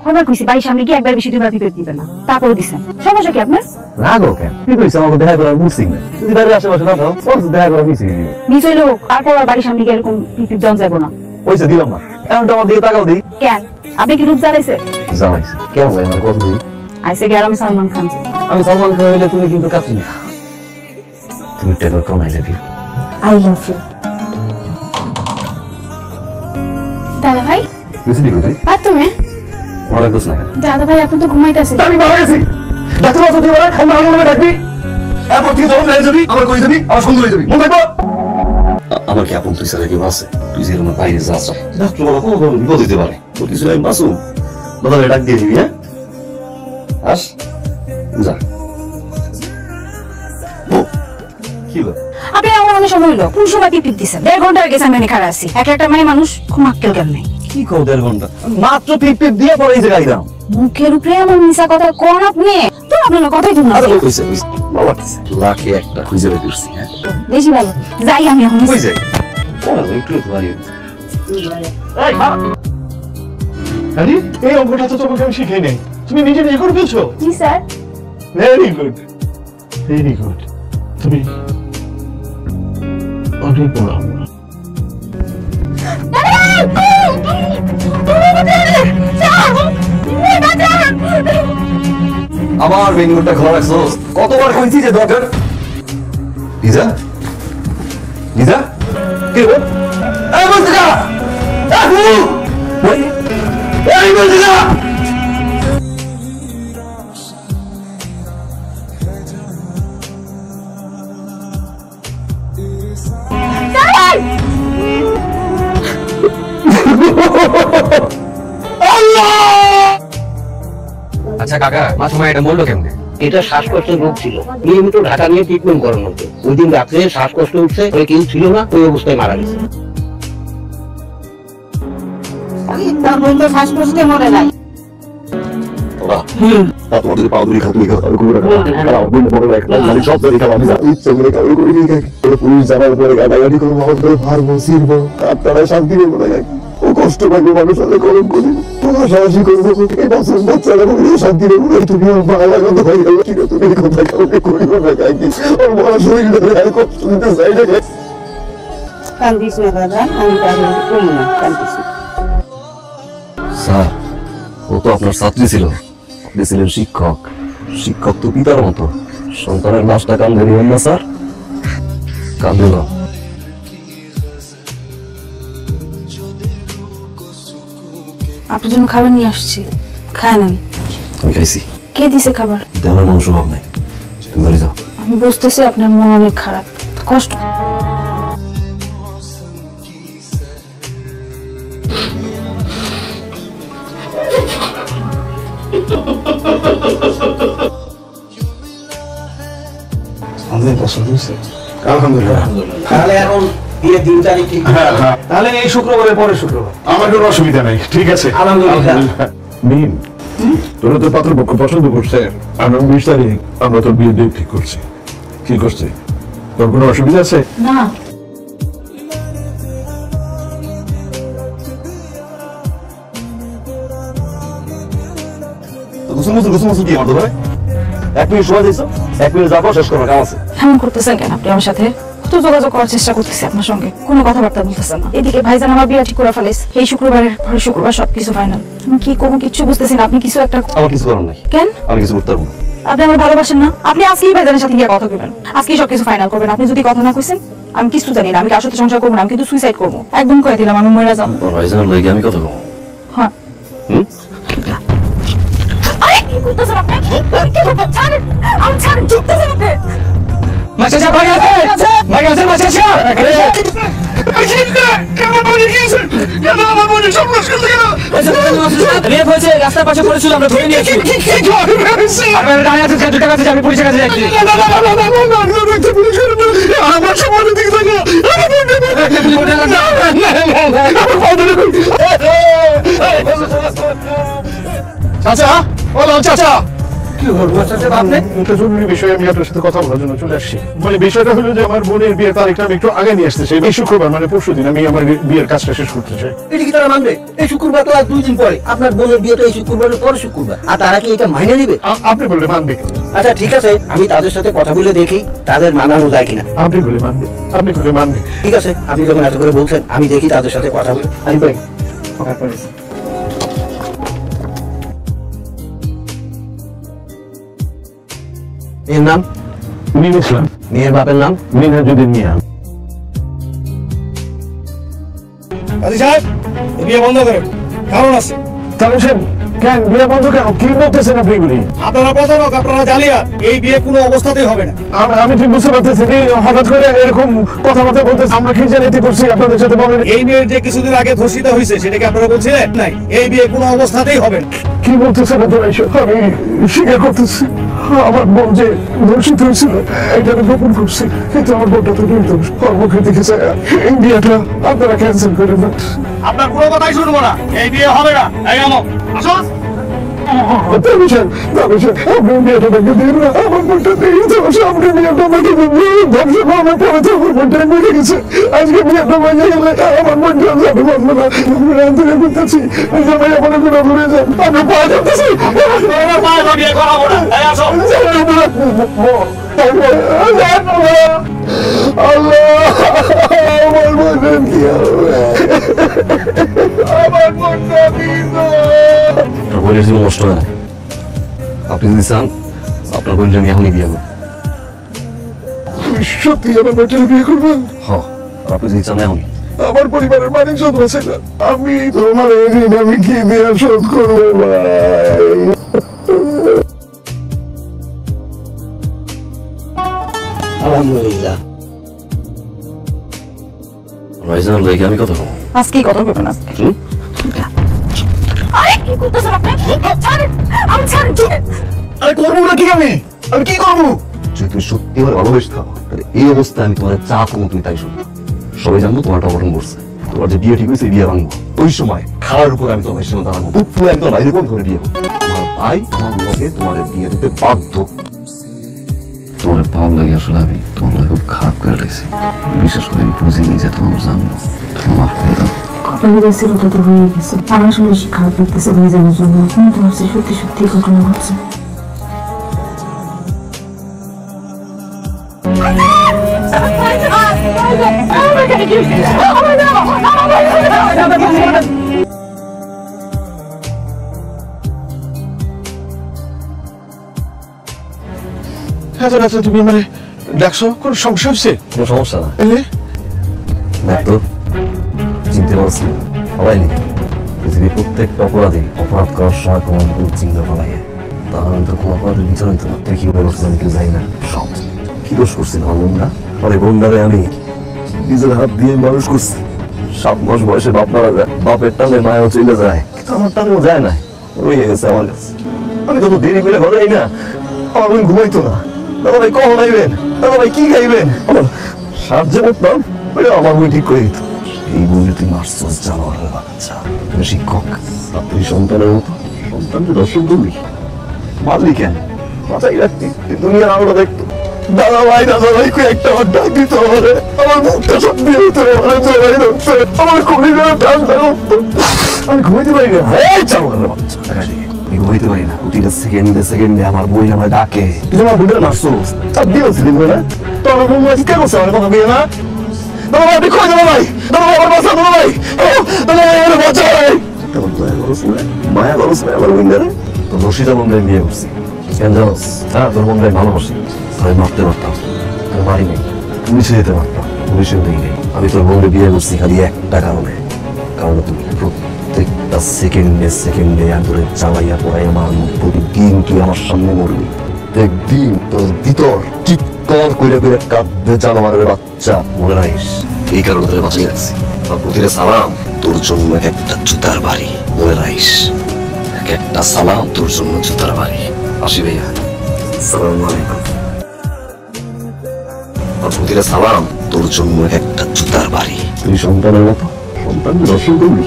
খবর কইছি বাড়ির সামনে গিয়ে একবার বেশি দুবার পিপেট দিবেন না, তারপরে দিছেন। সমস্যা কি আপনার? রাগো কেন? কি কইছ আমাকে দেখা করার মুসিং না, যদি বাড়ির আশেপাশে না থাও ওর দেখা করার মিসিং দিও। নিশ্চয় লোক তারপর আর বাড়ির সামনে গিয়ে এরকম পিপেট দেওয়া যাবে না। পয়সা দিলাম না, এখন তো আমার দিকে তাকাও দিই। কেন আপনি কি রূপ জ্বালাইছে? জ্বালাইছে কেন ভাই? আমার কথা দিই আইসে গেলাম সালমান খান। আমি সালমান খান হইলে তুমি কিন্তু কাঁপছি না। তুমি টেলর কোন I love you. I love you. দাদা ভাই বুঝলি কই? আর তুমি? ওরা কইছ না। দাদা ভাই আপনি তো ঘুমাইতেছেন। আমি মারা গেছি। ডাক্তার বাসা দিও না, খালি আমার নামে ডাকবি। এরপর তুই যখন যাবি আমার কই যাবি, আমার সঙ্গে যাবি। মন থাকবো। আমার কি আপন তুই সারা কি আছে? তুই যেরকম বাইরে যাস ডাক্তার বলা কোনো বিপদ হইতে পারে। তো কিছু আমি মাসুম দাদা ডাক দিয়ে দিবি। হ্যাঁ আস যা। কি হলো? আপনি আমার অনেক সময় হলো কোন সময় পিপিট দিছেন? 1.5 ঘন্টা আগে সামনে খাড়া আছি। একটা মানে মানুষ খুব আক্কেল কেন নাই? কি কও 1.5 ঘন্টা? মাত্র পিপিট দিয়ে পরে এই জায়গায় দাও। মুখের উপরে এমন মিছা কথা কোন আপনি? তো আপনার কথাই তো না। আরে কইছে কইছে বাবা লাখে একটা খুঁজে বের করছি। হ্যাঁ বেশি ভালো যাই আমি এখন। কই যাই? ওরা একটু ভারী। এই মা আরে এই অঙ্কটা তো তোমাকে আমি শিখাই নাই, তুমি নিজে নিজে করে ফেলছো। জি sir. Very good very good. তুমি অনেক বড় আমরা। আমার বেঙ্গলটা খোলা রাখছো, কতবার কইছি যে দরকার। লিজা লিজা কি রে? এই বলছিলা এই বলছিলা আচ্ছা কাকা, মাসুমা এটা বললো কেমনে? এটা শ্বাসকষ্টের রোগ ছিল, নিয়মিত ঢাকা নিয়ে ট্রিটমেন্ট করানো হতো। ওই দিন রাত্রে শ্বাসকষ্ট উঠছে, ওই কেউ ছিল না, ওই অবস্থায় মারা গেছে। তার বন্ধু শ্বাসকষ্টে মরে নাই। তোমাদের পাউডারি খাতুই খাওয়া করে খাওয়া বন্ধ করে রাখলাম। মানে সব ধরে খাওয়া আমি ইচ্ছে করে খাওয়া করে নিয়ে খাই। পুলিশ যাওয়ার পরে গাড়াগাড়ি করে মহৎ করে পারবো ছিড়বো, আপনারা শান্তি নেবো না। ও কষ্ট পাইবো, মানুষ সাথে গরম করি তোমার সাহসী করবো। এই বছর বাচ্চারা বলে শান্তি নেবো না। তুমি আমার বাংলা কথা হয়ে গেল কি না? তুমি এই কথা কাউকে করিব না। খাই কি ওর বড় শরীর ধরে আর কষ্ট দিতে চাই না। কান্দিস না দাদা, আমি তাহলে করি না, কান্দিস না। স্যার ও তো আপনার ছাত্রী ছিল, আপনি ছিলেন শিক্ষক। শিক্ষক তো পিতার মতো, সন্তানের লাশটা কান্দে নিবেন না স্যার। কান্দে না। আপনার জন্য খাবার নিয়ে আসছি, খায় না। আমি খাইছি। কে দিছে খাবার? দেওয়ার মানুষ অভাব নাই, তুমি বাড়ি যাও। আমি বুঝতেছি আপনার মন অনেক খারাপ, কষ্ট। আলহামদুলিল্লাহ। তাহলে এখন বিয়ে দিন তারিখ ঠিক? তাহলে এই শুক্রবারের পরে শুক্রবার। আমার কোনো অসুবিধা নেই, ঠিক আছে। আলহামদুলিল্লাহ। মিম, তোরা তো পাত্রপক্ষ পছন্দ করছে, আমরা 20 তারিখ আমরা তোর বিয়ে ডেট ঠিক করছি। কি করছে? তোর কোনো অসুবিধা আছে? না গোসল কি আমার ভাই? 1 মিনিট সময় দিয়েছো, 1 মিনিট যাবো, শেষ করবো, কাম আছে। এমন করতেছেন কেন আপনি আমার সাথে? কত যোগাযোগ করার চেষ্টা করতেছি আপনার সঙ্গে, কোনো কথাবার্তা বলতেছেন না। এদিকে ভাইজান আমার বিয়ে ঠিক করে ফেলেছে, এই শুক্রবারের পরে শুক্রবার সবকিছু ফাইনাল। আমি কি করবো কিচ্ছু বুঝতেছি না। আপনি কিছু একটা আমার কিছু করার নাই। কেন? আমি কিছু করতে পারবো না। আপনি আমার ভালোবাসেন না? আপনি আজকেই ভাইজানের সাথে গিয়ে কথা বলবেন, আজকেই সবকিছু ফাইনাল করবেন। আপনি যদি কথা না কইছেন আমি কিছু জানি না। আমি কার সাথে সংসার করবো না, আমি কিন্তু সুইসাইড করবো। একদম কয়ে দিলাম আমি মরে যাবো। তোর ভাইজানের লাগে আমি কথা বলবো। হ্যাঁ। আরে কি করতেছেন আপনি? কি করতেছেন? ছাড়েন, আমি ছাড়েন, চুপতেছেন আপনি। মাচাচা ভাই আছে, ভাই আছে মাচাচা। রেপ হয়েছে, রাস্তার পাশে পড়েছিল, আমরা ধরে নিয়েছি। আপনার গাড়ি আছে, 2 টাকা আছে, আমি পুলিশের কাছে যাচ্ছি। আমার সামনে দিকে থাকো। চাচা, বলো চাচা, কি হলো এটা জরুরি বিষয়, আমি আপনার সাথে কথা বলার জন্য চলে আসছি। মানে বিষয়টা হলো যে আমার বোনের বিয়ের তারিখটা আমি একটু আগে নিয়ে আসতে চাই। এই শুক্রবার মানে পরশুদিন আমি আমার বিয়ের কাজটা শেষ করতে চাই। এটা কি তারা মানবে? এই শুক্রবার তো আর 2 দিন পরে, আপনার বোনের বিয়েটা এই শুক্রবারের পরে শুক্রবার, আর তারা কি এটা মাইনে নিবে? আপনি বললে মানবে? আচ্ছা ঠিক আছে, আমি তাদের সাথে কথা বলে দেখি তাদের মানানো যায় কিনা। আপনি বলে মানবে, আপনি বলে মানবে। ঠিক আছে, আপনি যখন এত করে বলছেন আমি দেখি তাদের সাথে কথা বলে। আমি ভাই এর নাম মিন ইসলাম। মেয়ের বাপের নাম মিনহাজুদ্দিন মিয়া। কাজী সাহেব, এই বিয়ে বন্ধ করেন, কারণ আছে। তাহলে কেন বিয়ে বন্ধ কেন? কি বলতেছেন আপনি এগুলি? আপনারা প্রতারক, আপনারা জালিয়াত। এই বিয়ে কোনো অবস্থাতেই হবে না। আমি ঠিক বুঝতে পারতেছি যে হঠাৎ করে এরকম কথাবার্তা বলতেছে। আমরা কি জানিতে করছি আপনাদের সাথে বলেন? এই মেয়ের যে কিছুদিন আগে ধর্ষিত হয়েছে সেটাকে আপনারা বলছিলেন নাই। এই বিয়ে কোনো অবস্থাতেই হবে না। কি বলতেছেন আপনারা এসব? আমি স্বীকার করতেছি আমার বোন যে ধর্ষিত হয়েছিল এটা আমি গোপন করছি, কিন্তু আমার বোনটা তো নির্দোষ। কর্মকে দেখেছে এই বিয়েটা আপনারা ক্যান্সেল করে দেন। আপনার কোনো কথাই শুনবো না, এই বিয়ে হবে না। এই আমো, আসো। আপনি বিয়েটা দেখে দিন না, আমার বোনটা নির্দোষ। আপনি বিয়েটা দেখে দিন। ধর্ষণ আমার পরে তো আমার বোনটা মরে গেছে। আজকে বিয়েটা ভেঙে গেলে আমার বোনটা যাবে বলবো না। আমি আন্তরিক করতেছি, সবাই আমার কোনো ঘুরে যান। আমি পাওয়া যাচ্ছি বিয়ে করাবো না। এই আসো। আমার বোনের কি হবে? আমার বোনটা বোনের জীবন নষ্ট হয় না। আপনি যদি চান আপনার বোনটা আমি এখনই বিয়ে করবো। সত্যি আমার বোনটাকে বিয়ে করবেন? আপনি যদি চান এখনই। আমার পরিবারের মানিক শোধ আছে না, আমি তোমার ঋণ আমি কি দিয়ে শোধ করবো ভাই? আলহামদুলিল্লাহ। ভাইজান লেগে আমি কথা বলবো। আজকে কথা বলবেন আজকে? আরে কি করতেছেন আপনি? ছাড়েন, আমি ছাড়েন। আরে করবো না কি? আমি কি করবো? যদি তুমি সত্যি আমার ভালোবেসে থাকো তাহলে এই অবস্থায় আমি তোমার চা করবো, তুমি তাই শুনবো। সবাই জানবো তোমারটা অঘটন করছে, তোমার যে বিয়ে ঠিক হয়েছে বিয়ে ভাঙবো। ওই সময় খাওয়ার উপর আমি তোমার সামনে দাঁড়াবো, পুরো একদম বাইরে কোন ধরে বিয়ে করবো। তোমার ভাই তোমার লোকে তোমার বিয়ে দিতে বাধ্য। তোমার ভালো লাগে, আসলে আমি তোমার খুব খারাপ করে লেগেছি। বিশেষ করে আমি বুঝিনি যে তোমার জানবো। তোমার মাফ করে দাও। ঘটনা ছিল ওটা তো হয়ে গেছে। আমার আসলে বেশি খারাপ লাগতেছে ভাইজানের জন্য। আমি তো ভাবছি সত্যি সত্যি ঘটনা ঘটছে। তুমি মানে দেখছো কোন সমস্যা হচ্ছে? কোনো সমস্যা না। এলে দেখ তো, চিনতে পারছি সবাই নেই। পৃথিবীর প্রত্যেকটা অপরাধী অপরাধ করার সময় কোনো চিন্তা করা লাগে। তাহলে তো কোনো অপরাধের বিচার হইতো না। তুই কি করছিস আমি কেউ যাই না। সব কি দোষ করছি আমার বোনরা? আমার বোনদারে আমি নিজের হাত দিয়ে মানুষ করছি। 7 মাস বয়সে বাপ মারা যায়, বাপের টানে মায়াও চলে যায়, কিন্তু আমার টানেও যায় না, রয়ে গেছে আমার কাছে। আমি তো দেরি করে ঘরে যাই না, আমার বোন ঘুমাইতো না। দাদা ভাই কখন আইবেন? দাদা ভাই কি খাইবেন? আমার সাহায্য করতাম, আমার বোন ঠিক করে দিত। এই বোনকে তুই মারছস, জানোয়ারের বাচ্চা। তুমি শিক্ষক, আপনি সন্তানের মতো সন্তানকে দর্শন করবি, মারলি কেন? মাথায় রাখতি দুনিয়ার আলোটা দেখতো। দাদা ভাই একটা আমার ডাক দিত, আমার মুখটা সব দিয়ে হতো, আমার জোড়াই ধরছে, আমার খুবই ঠান্ডা করতো। আমি ঘুমাইতে পারি না। আমি ঘুমাইতে পারি না। প্রতিটা সেকেন্ডে আমার বই আমার ডাকে। তুই আমার বোনের মারছস, চাপ দিয়েছিলি না? তো আমার বোন চিৎকার করছে, আমার কথা দিয়ে না। দাদা ভাই আপনি কই? দাদা ভাই, দাদা ভাই আমার বাঁচা, দাদা ভাই, দাদা ভাই আমার বাঁচা ভাই। তেমন দয়া করছ না, মায়া করছ না আমার বোনটারে? তো রশিদা বোনটারে বিয়ে করছি কেন জানোস? হ্যাঁ, তোর বোনটাই ভালোবাসি। আমি মারতে পারতাম, আমি মারি নাই। পুলিশে যেতে পারতাম, পুলিশেও দিই নেই। আমি তোর বোনকে বিয়ে করছি খালি একটা কারণে, কারণ তুমি প্রত্যেকটা সেকেন্ডে আদরে চালাইয়া পড়াই আমার প্রতিদিন তুই আমার সামনে মরবি। একদিন তোর ভিতর চিৎকার করে করে কাঁদবে জানোয়ারের বাচ্চা, মনে রাখিস। এই কারণে তোরে বাঁচিয়ে রাখছি। আর প্রতিটা সালাম তোর জন্য একটা জুতার বাড়ি, মনে রাখিস। একটা সালাম তোর জন্য জুতার বাড়ি। আসি ভাইয়া, আসসালামু আলাইকুম। আর প্রতিটা সালাম তোর জন্য একটা জুতার বাড়ি। তুই সন্তানের মতো সন্তানকে দর্শন করবি।